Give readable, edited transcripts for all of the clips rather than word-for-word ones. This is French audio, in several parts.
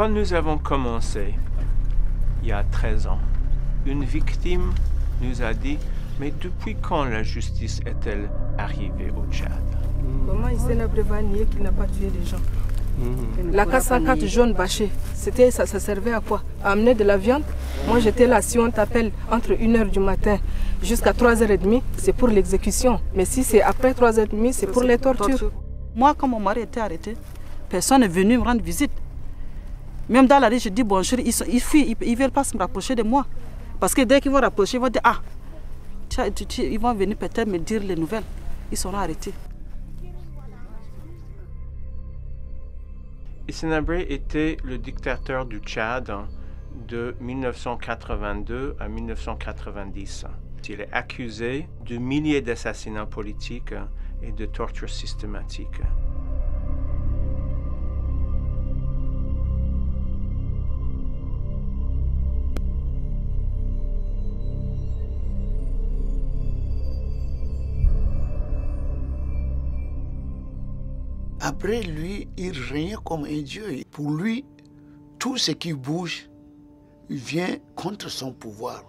Quand nous avons commencé, il y a 13 ans, une victime nous a dit « Mais depuis quand la justice est-elle arrivée au Tchad ?» Comment Hissène Habré va nier qu'il n'a pas tué des gens? La 404 jaune bâchée, ça servait à quoi? À amener de la viande? Moi j'étais là, si on t'appelle entre 1h du matin jusqu'à 3h30, c'est pour l'exécution. Mais si c'est après 3h30, c'est pour les tortures. Moi, quand mon mari était arrêté, personne n'est venu me rendre visite. Même dans la rue, je dis bonjour, ils fuient, ils ne veulent pas se rapprocher de moi. Parce que dès qu'ils vont rapprocher, ils vont dire « Ah, ils vont venir peut-être me dire les nouvelles. » Ils seront arrêtés. Hissène Habré était le dictateur du Tchad de 1982 à 1990. Il est accusé de milliers d'assassinats politiques et de tortures systématiques. Après, lui, il régnait comme un dieu. Pour lui, tout ce qui bouge vient contre son pouvoir.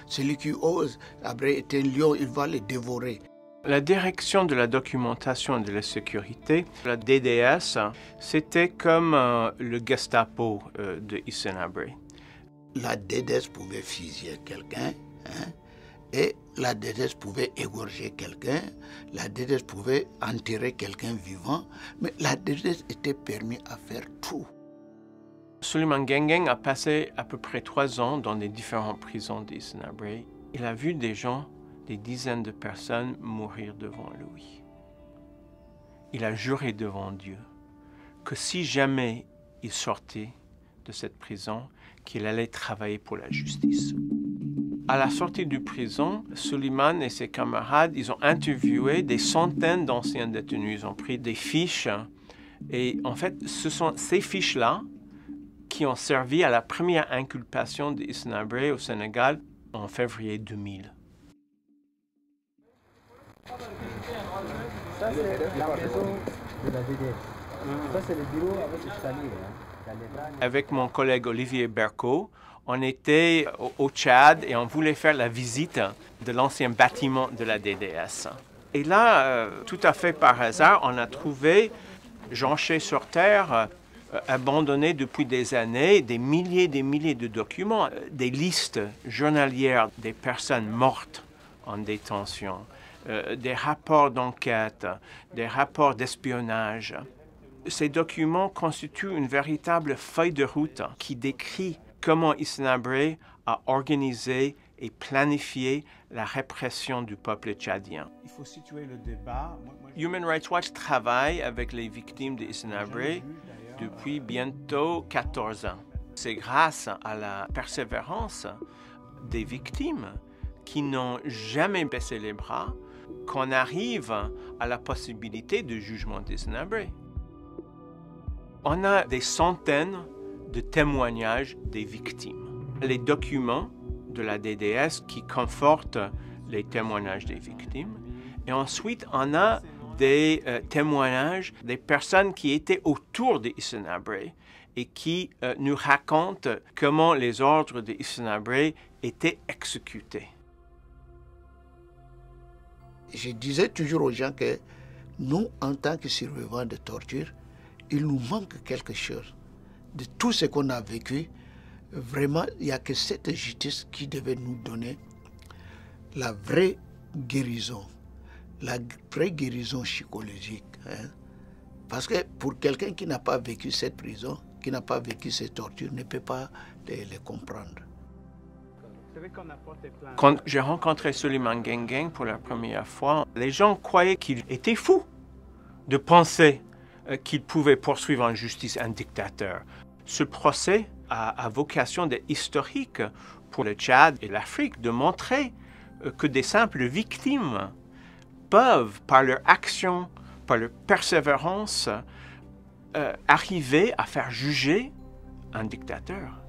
Celui qui ose, Habré est un lion, il va le dévorer. La direction de la documentation et de la sécurité, la DDS, c'était comme le Gestapo de Hissène Habré. La DDS pouvait fusiller quelqu'un, et la DDS pouvait égorger quelqu'un, la DDS pouvait enterrer quelqu'un vivant, mais la DDS était permis à faire tout. Souleymane Gengeng a passé à peu près 3 ans dans les différentes prisons d'Hissène Habré. Il a vu des gens, des dizaines de personnes mourir devant lui. Il a juré devant Dieu que si jamais il sortait de cette prison, qu'il allait travailler pour la justice. À la sortie de prison, Souleymane et ses camarades, ils ont interviewé des centaines d'anciens détenus. Ils ont pris des fiches. Et en fait, ce sont ces fiches-là qui ont servi à la première inculpation d'Hissène Habré au Sénégal en février 2000. Ça, c'est la maison de la DDS. Ça, c'est le bureau avec l'escalier. Avec mon collègue Olivier Berco, on était au Tchad et on voulait faire la visite de l'ancien bâtiment de la DDS. Et là, tout à fait par hasard, on a trouvé, jonché sur terre, abandonné depuis des années, des milliers de documents, des listes journalières des personnes mortes en détention, des rapports d'enquête, des rapports d'espionnage. Ces documents constituent une véritable feuille de route qui décrit comment Hissène Habré a organisé et planifié la répression du peuple tchadien. Il faut situer le débat. Human Rights Watch travaille avec les victimes de Hissène Habré depuis bientôt 14 ans. C'est grâce à la persévérance des victimes qui n'ont jamais baissé les bras qu'on arrive à la possibilité de jugement d'Hissène Habré. On a des centaines de témoignages des victimes. Les documents de la DDS qui confortent les témoignages des victimes. Et ensuite, on a des témoignages des personnes qui étaient autour de Hissène Habré et qui nous racontent comment les ordres de Hissène Habré étaient exécutés. Je disais toujours aux gens que nous, en tant que survivants de torture, il nous manque quelque chose. De tout ce qu'on a vécu, vraiment, il n'y a que cette justice qui devait nous donner la vraie guérison psychologique. Parce que pour quelqu'un qui n'a pas vécu cette prison, qui n'a pas vécu ces tortures, ne peut pas les comprendre. Quand j'ai rencontré Souleymane Gengeng pour la première fois, les gens croyaient qu'il était fou de penser qu'il pouvait poursuivre en justice un dictateur. Ce procès a vocation d'être historique pour le Tchad et l'Afrique, de montrer que des simples victimes peuvent, par leur action, par leur persévérance, arriver à faire juger un dictateur.